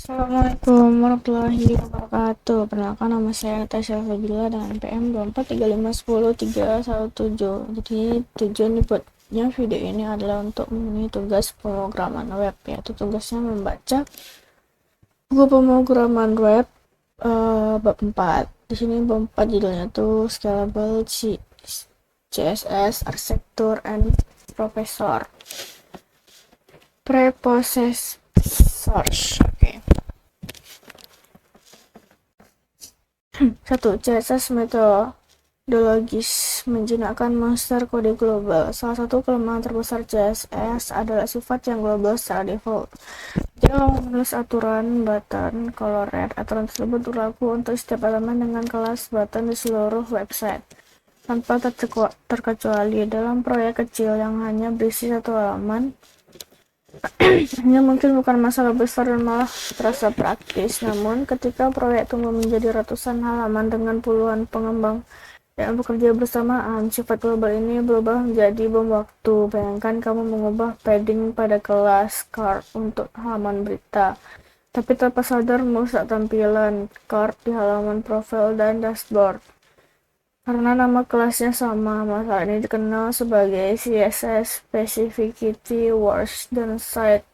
Assalamualaikum warahmatullahi wabarakatuh. Perkenalkan, nama saya Natasha Fabila dengan NPM 243517317. Jadi tujuan dibuatnya video ini adalah untuk memenuhi tugas pemrograman web, yaitu tugasnya membaca buku pemrograman web bab 4. Di sini bab 4 judulnya tuh Scalable CSS Architecture and Professor Preprocessors. Oke. 1. CSS metodologis menjinakkan monster kode global. Salah satu kelemahan terbesar CSS adalah sifat yang global secara default. Jika menulis aturan button color red, aturan tersebut berlaku untuk setiap elemen dengan kelas button di seluruh website, tanpa terkecuali dalam proyek kecil yang hanya berisi satu halaman. Ini mungkin bukan masalah besar dan malah terasa praktis, namun ketika proyek tumbuh menjadi ratusan halaman dengan puluhan pengembang yang bekerja bersamaan, sifat global ini berubah menjadi bom waktu. Bayangkan kamu mengubah padding pada kelas card untuk halaman berita, tapi tanpa sadar merusak tampilan card di halaman profil dan dashboard. Karena nama kelasnya sama, masalah ini dikenal sebagai CSS Specificity Wars dan Side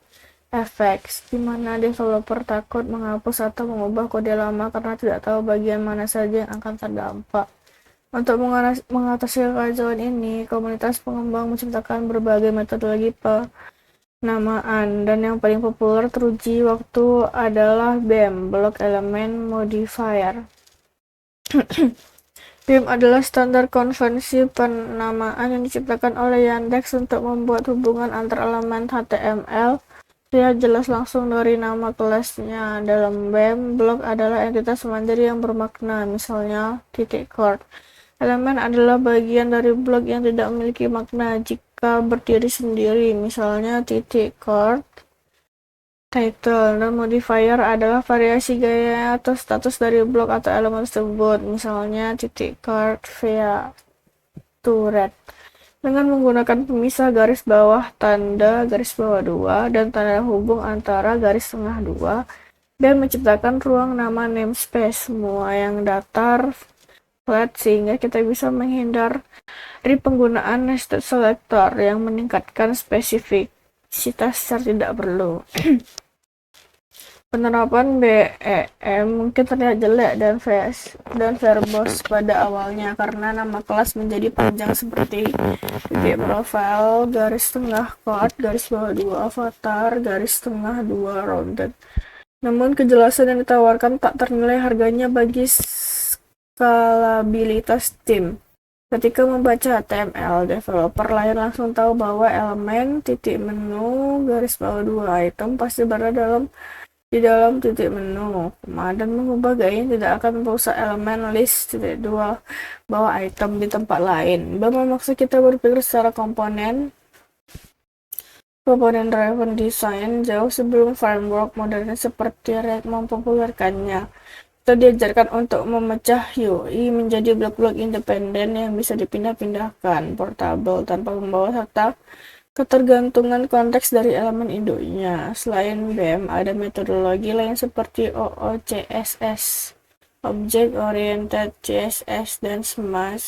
Effects, di mana developer takut menghapus atau mengubah kode lama karena tidak tahu bagian mana saja yang akan terdampak. Untuk mengatasi kekacauan ini, komunitas pengembang menciptakan berbagai metodologi penamaan, dan yang paling populer teruji waktu adalah BEM, Block Element Modifier. BEM adalah standar konvensi penamaan yang diciptakan oleh Yandex untuk membuat hubungan antar elemen HTML terlihat jelas langsung dari nama kelasnya. Dalam BEM, blok adalah entitas mandiri yang bermakna, misalnya titik chord. Elemen adalah bagian dari blok yang tidak memiliki makna jika berdiri sendiri, misalnya titik chord. Title dan modifier adalah variasi gaya atau status dari blok atau elemen tersebut, misalnya titik chord via to red. Dengan menggunakan pemisah garis bawah tanda garis bawah 2 dan tanda hubung antara garis tengah 2, dan menciptakan ruang nama namespace semua yang datar flat sehingga kita bisa menghindar dari penggunaan nested selector yang meningkatkan spesifisitas secara tidak perlu. Penerapan BEM mungkin terlihat jelek dan verbose pada awalnya karena nama kelas menjadi panjang seperti titik profile, garis tengah chord, garis bawah 2 avatar, garis tengah 2 rounded. Namun kejelasan yang ditawarkan tak ternilai harganya bagi skalabilitas tim. Ketika membaca HTML, developer lain langsung tahu bahwa elemen titik menu garis bawah 2 item pasti berada di dalam titik menu, dan mengubah gaya tidak akan merusak elemen list titik 2 bawah item di tempat lain. Memaksa kita berpikir secara komponen driven design jauh sebelum framework modern seperti React mempopulerkannya. Kita diajarkan untuk memecah UI menjadi blok-blok independen yang bisa dipindah-pindahkan, portable, tanpa membawa serta ketergantungan konteks dari elemen induknya. Selain BEM, ada metodologi lain seperti OOCSS, Object Oriented CSS, dan Smart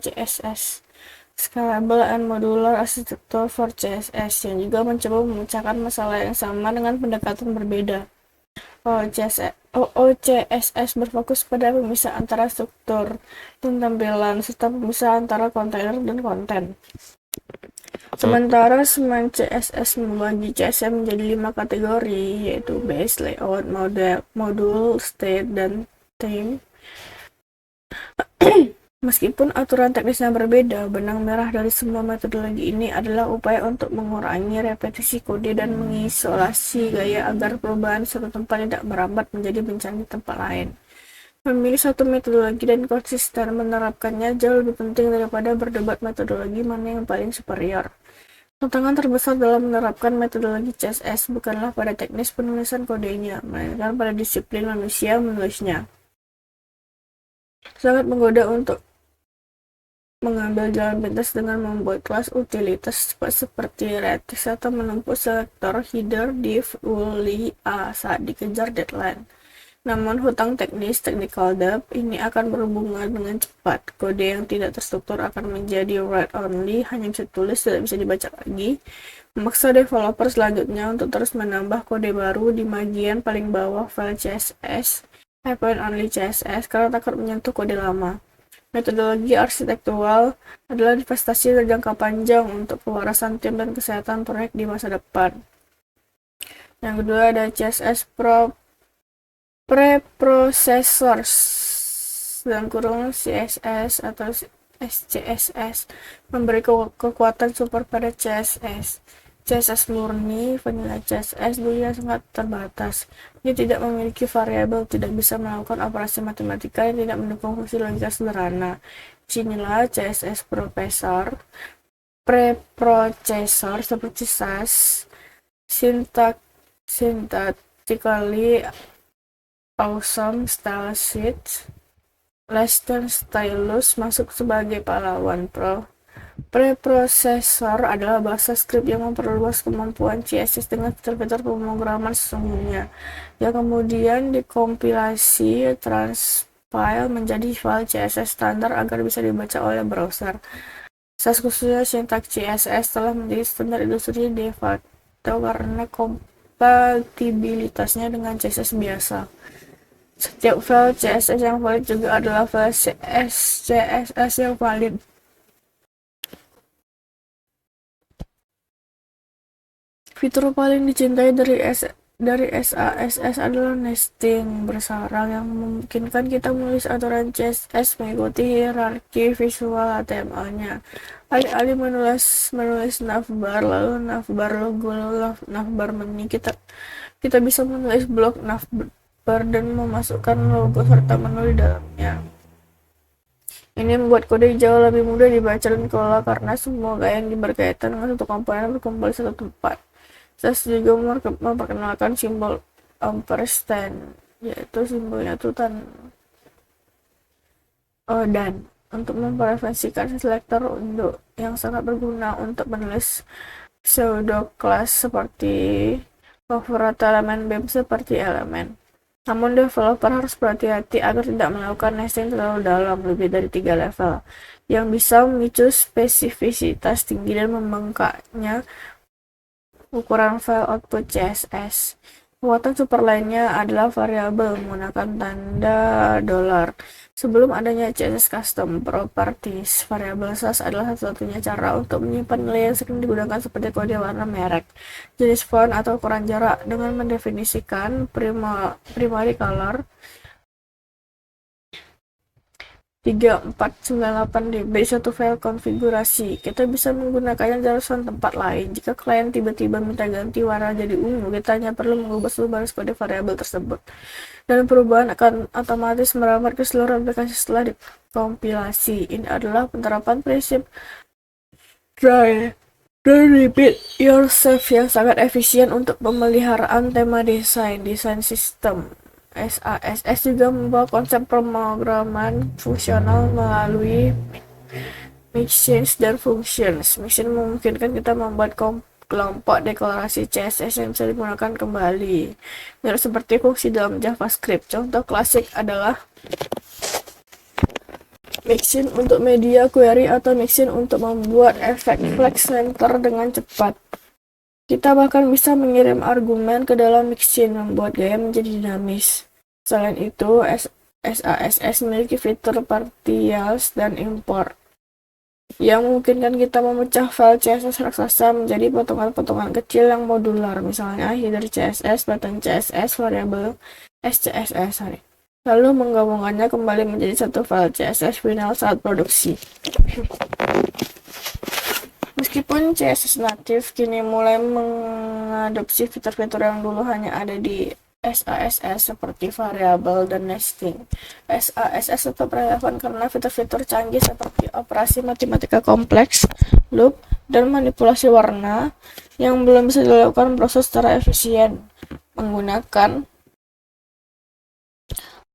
CSS, Scalable and Modular Architecture for CSS, yang juga mencoba memecahkan masalah yang sama dengan pendekatan berbeda. OOCSS berfokus pada pemisah antara struktur dan tampilan, serta pemisah antara kontainer dan konten. Sementara Smart CSS membagi CSS menjadi 5 kategori, yaitu base, layout, modul, state, dan theme. Meskipun aturan teknisnya berbeda, benang merah dari semua metodologi ini adalah upaya untuk mengurangi repetisi kode dan mengisolasi gaya agar perubahan suatu tempat tidak merambat menjadi bencana di tempat lain. Memilih satu metodologi dan konsisten menerapkannya jauh lebih penting daripada berdebat metodologi mana yang paling superior. Tantangan terbesar dalam menerapkan metodologi CSS bukanlah pada teknis penulisan kodenya, melainkan pada disiplin manusia menulisnya. Sangat menggoda untuk mengambil jalan pintas dengan membuat kelas utilitas cepat seperti Redis atau menempuh selektor header div uli a saat dikejar deadline. Namun hutang teknis technical debt ini akan berhubungan dengan cepat. Kode yang tidak terstruktur akan menjadi write only, hanya bisa tulis, tidak bisa dibaca lagi, memaksa developer selanjutnya untuk terus menambah kode baru di bagian paling bawah file CSS, point only CSS, karena takut menyentuh kode lama. Metodologi arsitektural adalah investasi berjangka panjang untuk kewarasan tim dan kesehatan proyek di masa depan. Yang kedua ada CSS preprocessors dalam kurung CSS atau SCSS memberi kekuatan super pada CSS. CSS murni, vanilla CSS dulunya sangat terbatas. Dia tidak memiliki variabel, tidak bisa melakukan operasi matematika yang tidak mendukung fungsi logika sederhana. Disinilah CSS preprocessor seperti SAS, syntactically awesome style sheet, less than stylus masuk sebagai pahlawan pro. Preprocessor adalah bahasa skrip yang memperluas kemampuan CSS dengan fitur-fitur pemrograman sesungguhnya, yang kemudian dikompilasi transpile menjadi file CSS standar agar bisa dibaca oleh browser. SAS khususnya sintaks CSS telah menjadi standar industri de facto karena kompatibilitasnya dengan CSS biasa. Setiap file CSS yang valid juga adalah file CSS yang valid. Fitur paling dicintai dari SASS adalah nesting bersarang yang memungkinkan kita menulis aturan CSS mengikuti hierarki visual HTML-nya. Alih-alih menulis navbar, lalu navbar logo, lalu navbar menu, kita bisa menulis blok navbar dan memasukkan logo serta menu di dalamnya. Ini membuat kode jauh lebih mudah dibaca dan dikelola karena semua gaya yang berkaitan dengan satu komponen berkumpul di satu tempat. SAS juga memperkenalkan simbol ampersand, yaitu simbolnya itu dan untuk mempreferensikan selektor untuk yang sangat berguna untuk menulis pseudo class seperti beberapa elemen BEM seperti elemen. Namun developer harus berhati-hati agar tidak melakukan nesting terlalu dalam, lebih dari 3 level, yang bisa memicu spesifisitas tinggi dan membengkaknya ukuran file output CSS. Kekuatan super lainnya adalah variabel menggunakan tanda $. Sebelum adanya CSS Custom Properties, variabel SAS adalah satu-satunya cara untuk menyimpan nilai yang sering digunakan seperti kode warna merek, jenis font, atau ukuran jarak. Dengan mendefinisikan primary color 3498 db suatu file konfigurasi, kita bisa menggunakannya di ratusan tempat lain. Jika klien tiba-tiba minta ganti warna jadi ungu, kita hanya perlu mengubah seluruh baris kode variabel tersebut, dan perubahan akan otomatis merambat ke seluruh aplikasi setelah dikompilasi. Ini adalah penerapan prinsip try dan repeat yourself yang sangat efisien untuk pemeliharaan tema desain sistem. SASS juga membawa konsep pemrograman fungsional melalui mixins dan functions. Mixin memungkinkan kita membuat kelompok deklarasi CSS yang bisa digunakan kembali, mirip seperti fungsi dalam JavaScript. Contoh klasik adalah mixin untuk media query atau mixin untuk membuat efek flag center dengan cepat. Kita bahkan bisa mengirim argumen ke dalam mixin, membuat gaya menjadi dinamis. Selain itu, SASS memiliki fitur partials dan import yang memungkinkan kita memecah file CSS raksasa menjadi potongan-potongan kecil yang modular, misalnya header CSS, button CSS, variabel SCSS, lalu menggabungkannya kembali menjadi satu file CSS final saat produksi. Meskipun CSS native kini mulai mengadopsi fitur-fitur yang dulu hanya ada di SASS seperti variabel dan nesting, SASS tetap relevan karena fitur-fitur canggih seperti operasi matematika kompleks, loop, dan manipulasi warna yang belum bisa dilakukan proses secara efisien menggunakan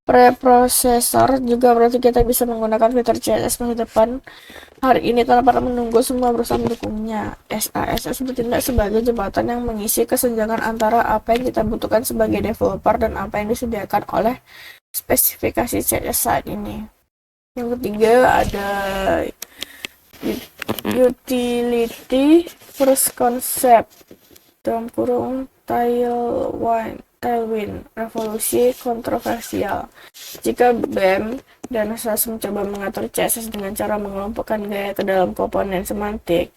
preprosesor juga berarti kita bisa menggunakan fitur CSS masa depan hari ini tanpa menunggu semua berusaha mendukungnya. SASS bertindak sebagai jembatan yang mengisi kesenjangan antara apa yang kita butuhkan sebagai developer dan apa yang disediakan oleh spesifikasi CSS saat ini. Yang ketiga ada utility first concept dalam kurung Tailwind revolusi kontroversial. Jika BEM dan SAS mencoba mengatur CSS dengan cara mengelompokkan gaya ke dalam komponen semantik,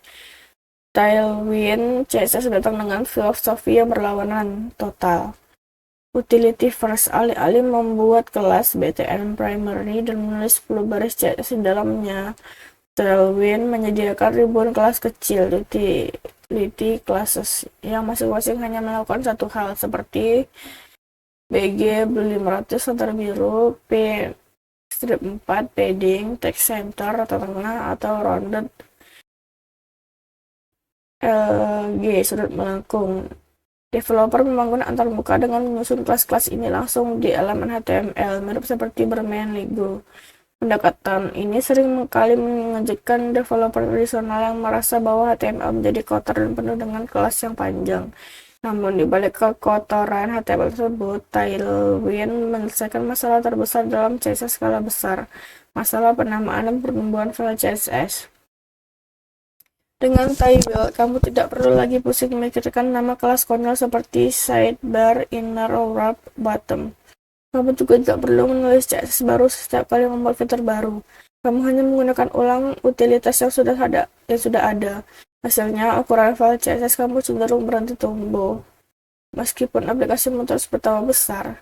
Tailwind CSS datang dengan filosofi yang berlawanan total. Utility first, alih-alih membuat kelas BTN primary dan menulis 10 baris CSS di dalamnya, Tailwind menyediakan ribuan kelas kecil utility classes yang masing-masing hanya melakukan satu hal, seperti BG 500 center biru, P strip 4 padding, text center rata tengah atau rounded, LG sudut melengkung. Developer membangun antarmuka dengan menyusun kelas-kelas ini langsung di elemen HTML, mirip seperti bermain Lego. Pendekatan ini sering kali mengejutkan developer tradisional yang merasa bahwa HTML menjadi kotor dan penuh dengan kelas yang panjang. Namun, di balik kekotoran HTML tersebut, Tailwind menyelesaikan masalah terbesar dalam CSS skala besar, masalah penamaan dan pertumbuhan file CSS. Dengan Tailwind, kamu tidak perlu lagi pusing memikirkan nama kelas konyol seperti sidebar, inner, wrap, bottom. Kamu juga tidak perlu menulis CSS baru setiap kali membuat fitur baru. Kamu hanya menggunakan ulang utilitas yang sudah ada. Hasilnya, ukuran file CSS kamu cenderung berhenti tumbuh, meskipun aplikasimu terus bertambah besar.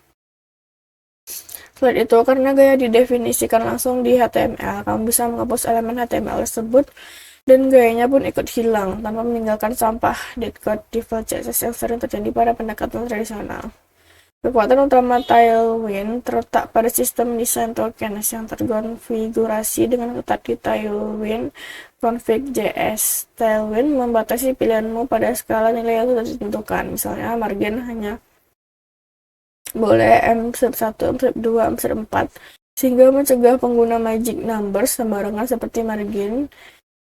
Selain itu, karena gaya didefinisikan langsung di HTML, kamu bisa menghapus elemen HTML tersebut dan gayanya pun ikut hilang tanpa meninggalkan sampah deadcode di file CSS yang sering terjadi pada pendekatan tradisional. Kekuatan utama Tailwind terletak pada sistem desain tokens yang terkonfigurasi dengan ketat di Tailwind config.js. Tailwind membatasi pilihanmu pada skala nilai yang sudah ditentukan. Misalnya, margin hanya boleh M1, M2, M4, sehingga mencegah pengguna magic numbers sembarangan seperti margin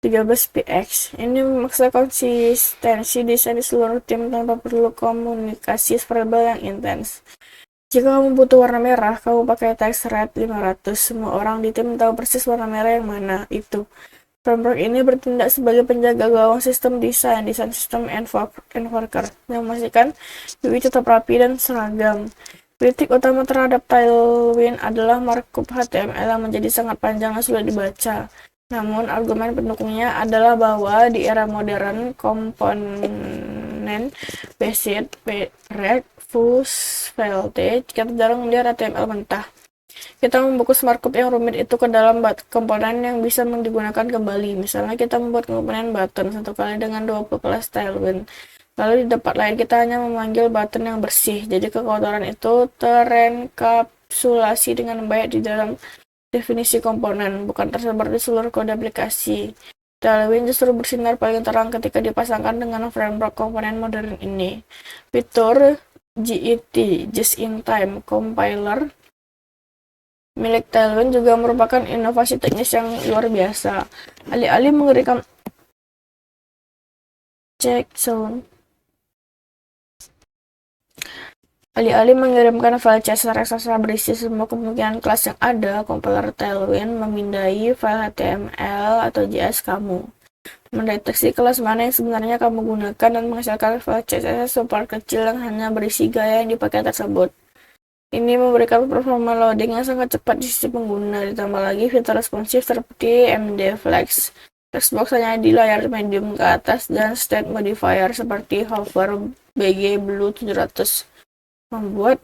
13px. Ini memaksa konsistensi desain di seluruh tim tanpa perlu komunikasi verbal yang intens. Jika kamu butuh warna merah, kamu pakai text red 500. Semua orang di tim tahu persis warna merah yang mana itu. Framework ini bertindak sebagai penjaga gawang sistem desain sistem enforcer, yang memastikan UI tetap rapi dan seragam. Kritik utama terhadap Tailwind adalah markup HTML yang menjadi sangat panjang dan sulit dibaca. Namun, argumen pendukungnya adalah bahwa di era modern, komponen-based Full-Svelte, kita jarang melihat HTML mentah. Kita membungkus markup yang rumit itu ke dalam komponen yang bisa digunakan kembali. Misalnya, kita membuat komponen button satu kali dengan 20 kelas Tailwind. Lalu di tempat lain kita hanya memanggil button yang bersih. Jadi kekotoran itu terenkapsulasi dengan baik di dalam definisi komponen, bukan tersebar di seluruh kode aplikasi. Tailwind justru bersinar paling terang ketika dipasangkan dengan framework komponen modern ini. Fitur JIT, Just in Time Compiler, milik Tailwind juga merupakan inovasi teknis yang luar biasa. Alih-alih mengirimkan file CSS raksasa berisi semua kemungkinan kelas yang ada, kompiler Tailwind memindai file HTML atau JS kamu, mendeteksi kelas mana yang sebenarnya kamu gunakan, dan menghasilkan file CSS super kecil yang hanya berisi gaya yang dipakai tersebut. Ini memberikan performa loading yang sangat cepat di sisi pengguna. Ditambah lagi fitur responsif seperti MD-Flex, textbox hanya di layar medium ke atas, dan state modifier seperti hover BG Blue 700 membuat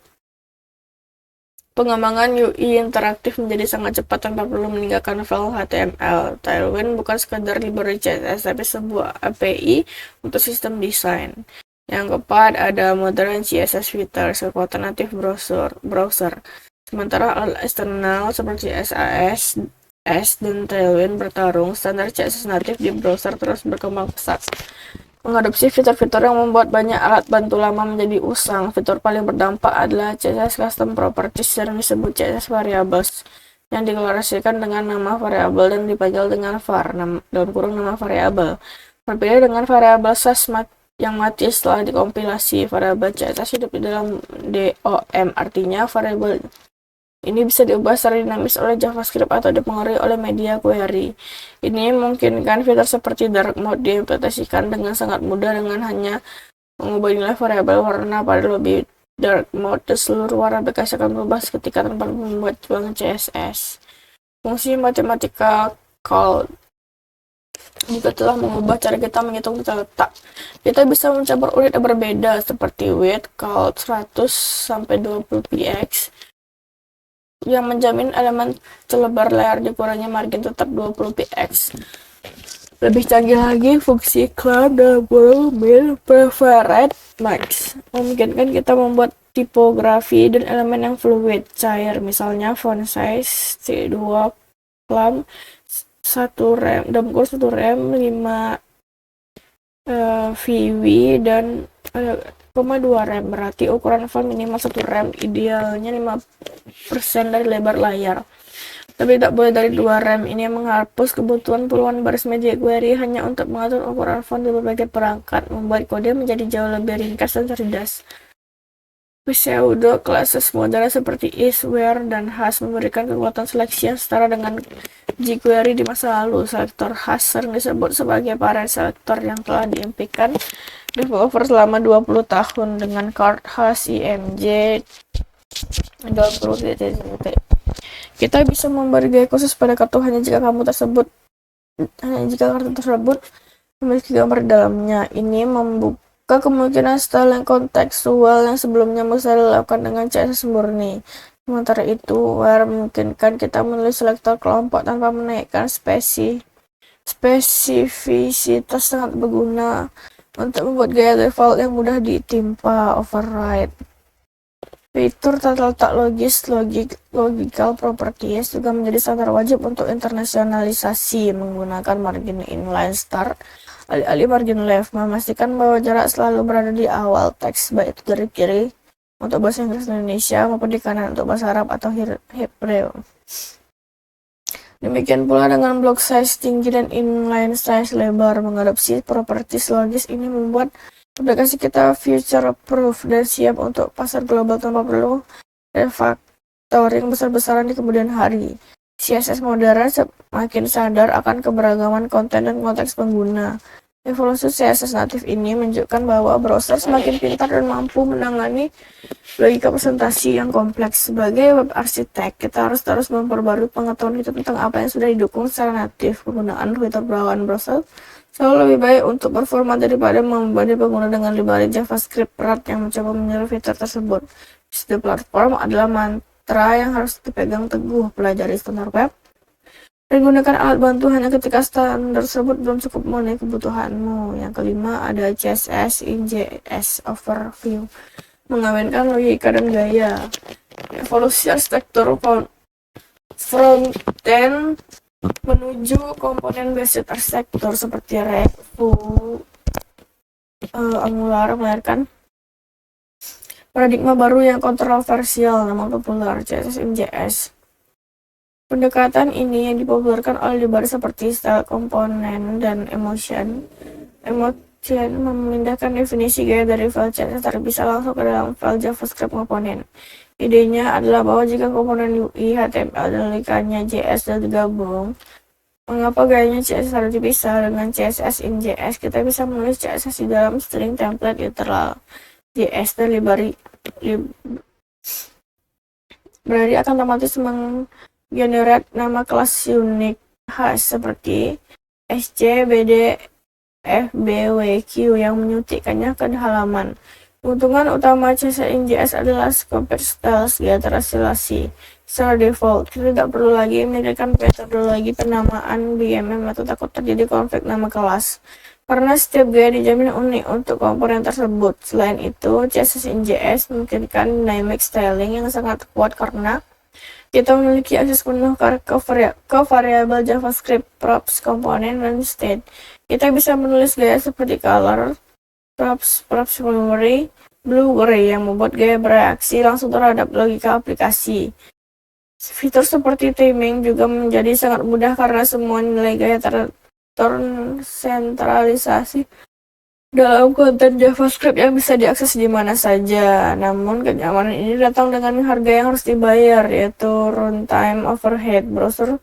pengembangan UI interaktif menjadi sangat cepat tanpa perlu meninggalkan file HTML. Tailwind bukan sekadar library CSS, tapi sebuah API untuk sistem desain. Yang keempat, ada modern CSS features, kekuatan natif browser. Sementara alat eksternal seperti SAS, dan Tailwind bertarung, standar CSS natif di browser terus berkembang pesat. mengadopsi fitur-fitur yang membuat banyak alat bantu lama menjadi usang. Fitur paling berdampak adalah CSS Custom Properties yang disebut CSS Variables, yang deklarasikan dengan nama variabel dan dipajal dengan var, dalam kurung nama variabel. Berbeda dengan variabel SAS yang mati setelah dikompilasi, variabel CSS hidup di dalam DOM, artinya variabel ini bisa diubah secara dinamis oleh JavaScript atau dipengaruhi oleh media query. Ini memungkinkan fitur seperti dark mode diimplementasikan dengan sangat mudah dengan hanya mengubah nilai variabel warna pada lobby dark mode. Seluruh warna aplikasi akan berubah seketika tanpa membuat ruang CSS. Fungsi matematika call juga telah mengubah cara kita menghitung tata letak. Kita bisa mencampur unit yang berbeda seperti width, count 100 sampai 20 px yang menjamin elemen selebar layar dikurangi margin tetap 20 px. Lebih canggih lagi, fungsi cloud dalam kurung min preferred max memungkinkan kita membuat tipografi dan elemen yang fluid, cair, misalnya font size C2 clam 1 rem dalam kurung 1 rem 5 VW dan 2 rem, berarti ukuran font minimal 1 rem, idealnya 5% dari lebar layar. Tapi tak boleh dari 2 rem. Ini menghapus kebutuhan puluhan baris media query hanya untuk mengatur ukuran font di berbagai perangkat, membuat kode menjadi jauh lebih ringkas dan cerdas. Pseudo classes modern seperti is, where, dan has memberikan kekuatan seleksi yang setara dengan jQuery di masa lalu. Selektor has sering disebut sebagai parent selector yang telah diimpikan developer selama 20 tahun dengan card has img 20. Kita bisa memberi gaya khusus pada kartu hanya jika kartu tersebut memiliki gambar di dalamnya. Ini membuka kemungkinan style yang kontekstual yang sebelumnya bisa dilakukan dengan CSS murni. Sementara itu, where memungkinkan kita menulis selektor kelompok tanpa menaikkan spesifisitas, sangat berguna untuk membuat gaya default yang mudah ditimpa override. Fitur tata letak logical properties juga menjadi standar wajib untuk internasionalisasi menggunakan margin inline start alih-alih margin left, memastikan bahwa jarak selalu berada di awal teks, baik itu dari kiri untuk bahasa Inggris Indonesia maupun di kanan untuk bahasa Arab atau Hebrew. Demikian pula dengan block size tinggi dan inline size lebar. Mengadopsi properties logis ini membuat aplikasi kita future proof dan siap untuk pasar global tanpa perlu refactoring besar-besaran di kemudian hari. CSS modern semakin sadar akan keberagaman konten dan konteks pengguna. Evolusi CSS natif ini menunjukkan bahwa browser semakin pintar dan mampu menangani logika presentasi yang kompleks. Sebagai web arsitek, kita harus terus memperbarui pengetahuan kita tentang apa yang sudah didukung secara natif. Penggunaan fitur bawaan browser selalu lebih baik untuk performa daripada membebani pengguna dengan library JavaScript berat yang mencoba meniru fitur tersebut. The platform adalah mantra yang harus dipegang teguh. Pelajari standar web dan gunakan alat bantu hanya ketika standar tersebut belum cukup memenuhi kebutuhanmu. Yang kelima, ada CSS in JS Overview, mengawinkan logika dan gaya. Evolusi arsitektur frontend menuju komponen based arsitektur seperti React, Angular melahirkan paradigma baru yang kontroversial, namun populer, CSS in JS. Pendekatan ini yang dipopulerkan oleh library seperti style komponen dan emotion memindahkan definisi gaya dari file CSS bisa langsung ke dalam file JavaScript komponen. Idenya adalah bahwa jika komponen UI, HTML, dan logikanya JS sudah digabung, mengapa gayanya CSS harus dipisah? Dengan CSS in JS, kita bisa menulis CSS di dalam string template literal JS dan library akan otomatis generate nama kelas unik khas seperti SC, BD, FB, WQ yang menyuntikkannya ke halaman. Keuntungan utama CSS in JS adalah compact styles, literasi secara default. Kita tidak perlu lagi memikirkan metodologi penamaan BMM atau takut terjadi konflik nama kelas, karena setiap gaya dijamin unik untuk komponen tersebut. Selain itu, CSS in JS memungkinkan dynamic styling yang sangat kuat karena kita memiliki akses penuh ke variabel JavaScript, props, komponen, dan state. Kita bisa menulis gaya seperti color, props memory, blue-gray yang membuat gaya bereaksi langsung terhadap logika aplikasi. Fitur seperti theming juga menjadi sangat mudah karena semua nilai gaya tersentralisasi dalam konten JavaScript yang bisa diakses di mana saja. Namun, kenyamanan ini datang dengan harga yang harus dibayar, yaitu runtime overhead. Browser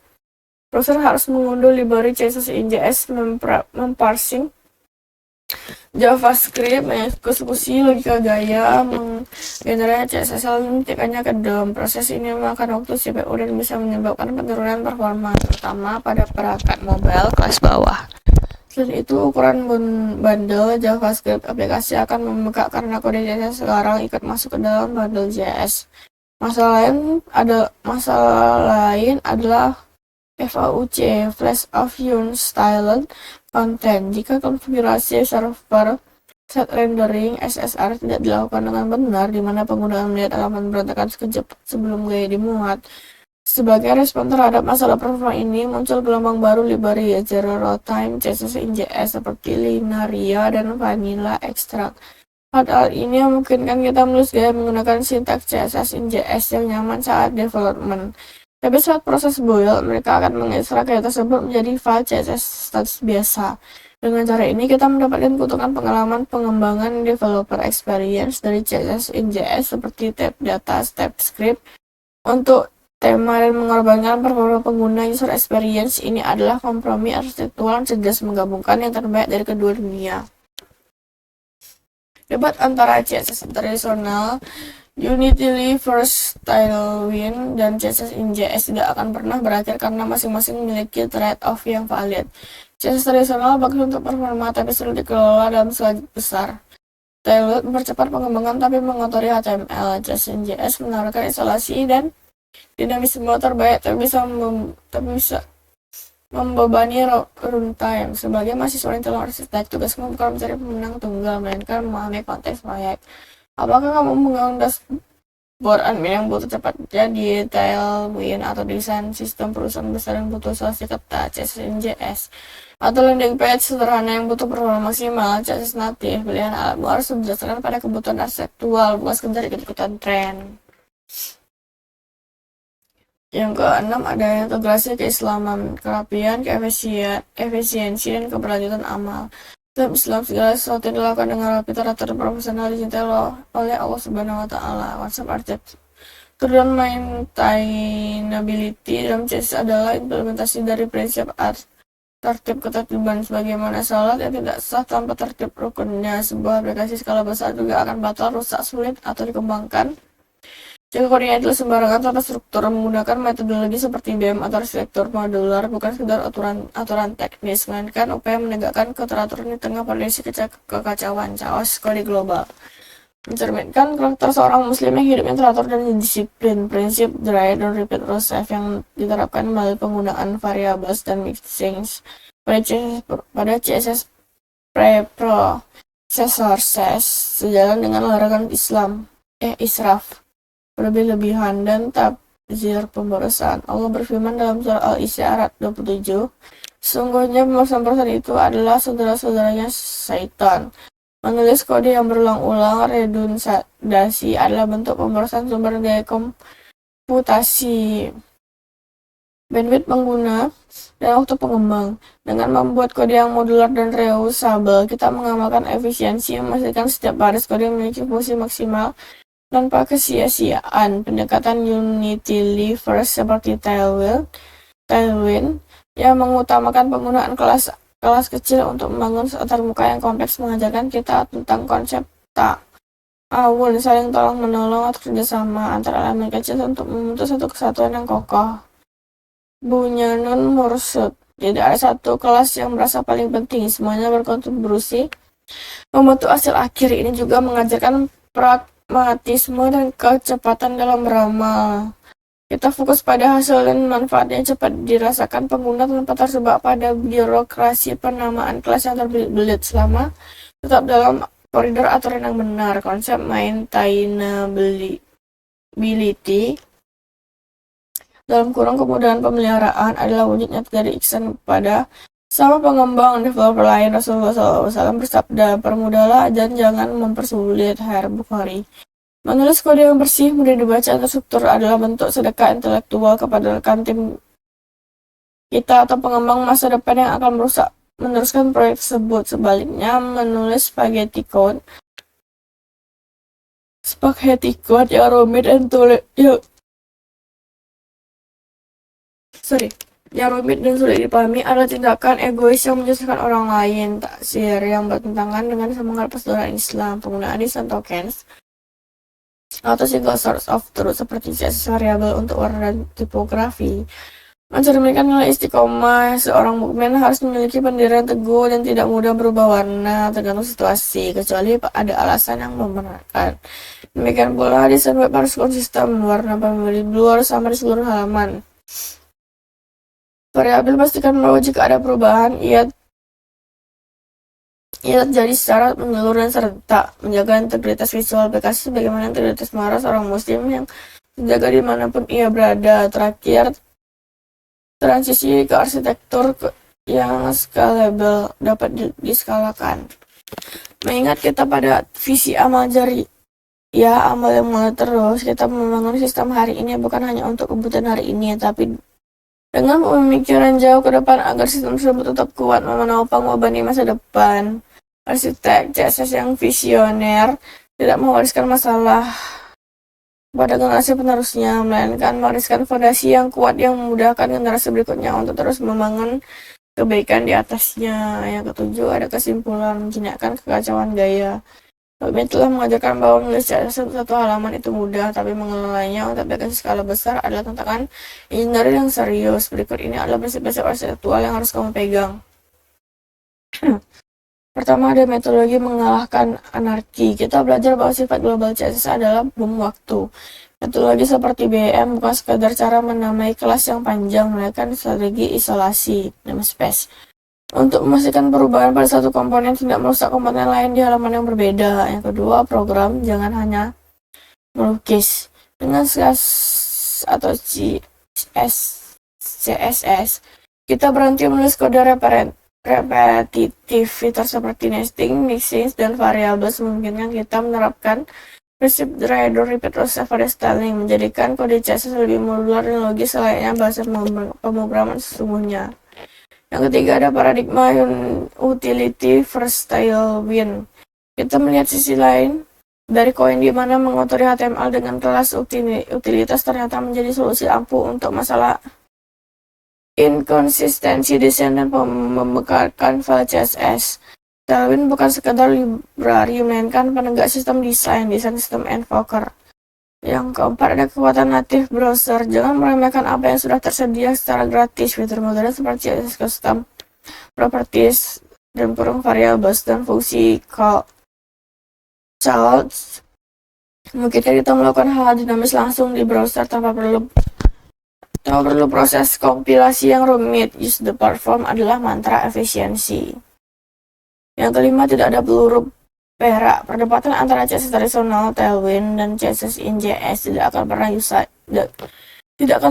harus mengunduh library CSS InJS, memparsing JavaScript, mengeksekusi logika gaya, menggenerate CSS, lalu menitikannya ke DOM. Proses ini memakan waktu CPU dan bisa menyebabkan penurunan performa, terutama pada perangkat mobile kelas bawah. Selain itu, ukuran bundle JavaScript aplikasi akan membengkak karena kode CSS sekarang ikut masuk ke dalam bundle JS. Masalah lain adalah FAUC, Flash of Unstyled Content. Jika konfigurasi server set rendering SSR tidak dilakukan dengan benar, di mana pengguna melihat halaman berantakan sekejap sebelum gaya dimuat. Sebagai respon terhadap masalah performa ini, muncul gelombang baru library Zero Runtime CSS InJS seperti Linaria dan Vanilla Extract. Hal ini memungkinkan kita menulis gaya menggunakan sintaks CSS InJS yang nyaman saat development. Tapi saat proses build, mereka akan mengekstrak gaya tersebut menjadi file CSS status biasa. Dengan cara ini, kita mendapatkan keuntungan pengalaman pengembangan developer experience dari CSS InJS seperti tab data, step script. Untuk tema dan mengorbankan performa pengguna user experience, ini adalah kompromi arsitektural yang cerdas menggabungkan yang terbaik dari kedua dunia. Debat antara CSS tradisional, Unity First, Tailwind, dan CSS InJS tidak akan pernah berakhir karena masing-masing memiliki trade-off yang valid. CSS tradisional bagus untuk performa tapi sulit dikelola dalam skala besar. Tailwind mempercepat pengembangan tapi mengotori HTML. CSS InJS menawarkan isolasi dan dinamisme terbaik tapi bisa membebani runtime. Sebagai mahasiswa intelektual arsitek, tugasmu bukan mencari pemenang tunggal, melainkan memahami konteks proyek. Apakah kamu menggunakan dashboard admin yang butuh cepat jadi Tailwind, atau desain sistem perusahaan besar yang butuh isolasi ketat CSS InJS, atau landing page sederhana yang butuh performa maksimal CSS native? Pilihan alatmu harus berdasarkan pada kebutuhan arsitektural, bukan sekedar ikut-ikutan tren. Yang keenam, ada integrasi keislaman, kerapian, efisiensi, dan keberlanjutan amal. Dalam Islam, segala sesuatu yang dilakukan dengan rapi, teratur, profesional dicintai oleh Allah Subhanahu wa Ta'ala. Konsep arsitektur dan maintainability dalam CSS adalah implementasi dari prinsip tertib ketertiban. Sebagaimana salat yang tidak sah tanpa tertib rukunnya, sebuah aplikasi skala besar juga akan batal, rusak, sulit, atau dikembangkan jika kodenya itu sembarangan tanpa struktur. Menggunakan metodologi seperti BEM atau arsitektur modular bukan sekedar aturan teknis, melainkan upaya menegakkan keteraturan di tengah kondisi kekacauan chaos kode global. Mencerminkan karakter seorang muslim yang hidupnya teratur dan disiplin. Prinsip dry don't repeat rule safe yang diterapkan melalui penggunaan variables dan mixings pada CSS preprocessor sejalan dengan larangan israf, berlebih-lebihan, dan tabzir, pemborosan. Allah berfirman dalam surah Al-Isra 27, sesungguhnya pemborosan itu adalah saudara-saudaranya syaitan. Menulis kode yang berulang-ulang, redundasi, adalah bentuk pemborosan sumber daya komputasi, bandwidth pengguna, dan waktu pengembang. Dengan membuat kode yang modular dan reusable, kita mengamalkan efisiensi, memastikan setiap baris kode memiliki fungsi maksimal tanpa kesia-siaan. Pendekatan Unity First seperti Tailwind yang mengutamakan penggunaan kelas kecil untuk membangun antarmuka yang kompleks mengajarkan kita tentang konsep ta'awun, saling tolong-menolong atau kerjasama antara elemen kecil untuk membentuk satu kesatuan yang kokoh. Bunyanun Mursud, tidak ada satu kelas yang merasa paling penting, semuanya berkontribusi membentuk hasil akhir. Ini juga mengajarkan pragmatisme dan kecepatan dalam beramal. Kita fokus pada hasil dan manfaat yang cepat dirasakan pengguna tanpa terjebak pada birokrasi penamaan kelas yang terbelit selama tetap dalam koridor aturan yang benar. Konsep maintainability dalam kurung kemudahan pemeliharaan adalah wujud nyata dari ihsan kepada sama pengembang developer lain. Rasulullah SAW bersabda, permudahlah dan jangan mempersulit. Bukhari. Menulis kode yang bersih, mudah dibaca, dan terstruktur adalah bentuk sedekah intelektual kepada rekan tim kita atau pengembang masa depan yang akan meneruskan proyek tersebut. Sebaliknya, menulis spaghetti code yang rumit dan sulit dipahami adalah tindakan egois yang menyusahkan orang lain. Taksir yang bertentangan dengan semangat persaudaraan Islam. Penggunaan distant tokens atau single source of truth seperti CSS variabel untuk warna dan tipografi mencerminkan nilai istiqomah. Seorang mukmin harus memiliki pendirian teguh dan tidak mudah berubah warna tergantung situasi, kecuali ada alasan yang membenarkan. Demikian pula desain web harus konsisten, warna pemilih blue harus sama di seluruh halaman. Variabel pastikan bahwa jika ada perubahan, ia terjadi secara menyeluruh dan serentak. Menjaga integritas visual aplikasi sebagaimana integritas moral seorang muslim yang terjaga dimanapun ia berada. Terakhir, transisi ke arsitektur yang scalable dapat diskalakan. Mengingat kita pada visi amal jari, amal yang mulai terus, kita membangun sistem hari ini bukan hanya untuk kebutuhan hari ini, tapi dengan pemikiran jauh ke depan agar sistem tersebut tetap kuat menopang wabah di masa depan. Arsitek CSS yang visioner tidak mewariskan masalah pada generasi penerusnya, melainkan mewariskan fondasi yang kuat yang memudahkan generasi berikutnya untuk terus membangun kebaikan di atasnya. Yang ketujuh, ada kesimpulan menjinakkan kekacauan gaya. Kami telah mengajarkan bahwa menulis CSS satu halaman itu mudah, tapi mengelolanya untuk aplikasi skala besar adalah tantangan engineering yang serius. Berikut ini adalah prinsip-prinsip arsitektural yang harus kamu pegang. Pertama, ada metodologi mengalahkan anarki. Kita belajar bahwa sifat global CSS adalah bom waktu. Metodologi seperti BEM bukan sekadar cara menamai kelas yang panjang, melainkan strategi isolasi, namespace, untuk memastikan perubahan pada satu komponen tidak merusak komponen lain di halaman yang berbeda. Yang kedua, program jangan hanya melukis. Dengan atau CSS, kita berhenti menulis kode repetitif. Fitur seperti nesting, mixing, dan variabel memungkinkan kita menerapkan prinsip dry do repeat process pada styling, menjadikan kode CSS lebih modular dan logis layaknya bahasa pemrograman sesungguhnya. Yang ketiga, ada paradigma utility first style win. Kita melihat sisi lain dari koin di mana mengotori HTML dengan kelas utilitas ternyata menjadi solusi ampuh untuk masalah inkonsistensi desain dan membekalkan file CSS. Tailwind bukan sekadar library, melainkan penegak sistem desain sistem invoker. Yang keempat, ada kekuatan natif browser. Jangan meremehkan apa yang sudah tersedia secara gratis. Fitur modern seperti CSS custom properties dan variables dan fungsi call charts memungkinkan kita melakukan hal dinamis langsung di browser tanpa perlu proses kompilasi yang rumit. Use the platform adalah mantra efisiensi. Yang kelima, tidak ada peluru perak. Perdebatan antara CSS tradisional Tailwind dan CSS in JS tidak akan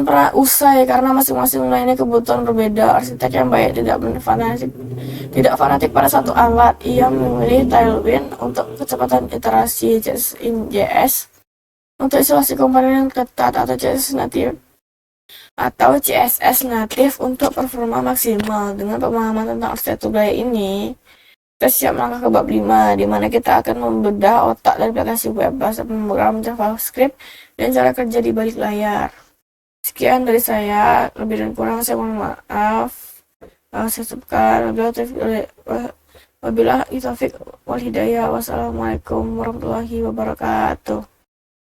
pernah usai karena masing-masing melayani kebutuhan berbeda. Arsitek yang baik tidak fanatik pada satu alat. Ia memilih Tailwind untuk kecepatan iterasi, CSS in JS untuk isolasi komponen yang ketat, atau CSS natif untuk performa maksimal. Dengan pemahaman tentang arsitektur gaya ini, kita siap melangkah ke bab 5, di mana kita akan membedah otak dari aplikasi web, bahasa pemrograman JavaScript, dan cara kerja di balik layar. Sekian dari saya, lebih dan kurang saya mohon maaf. Saya sebutkan wabillahi taufiq wal hidayah. Wassalamualaikum warahmatullahi wabarakatuh.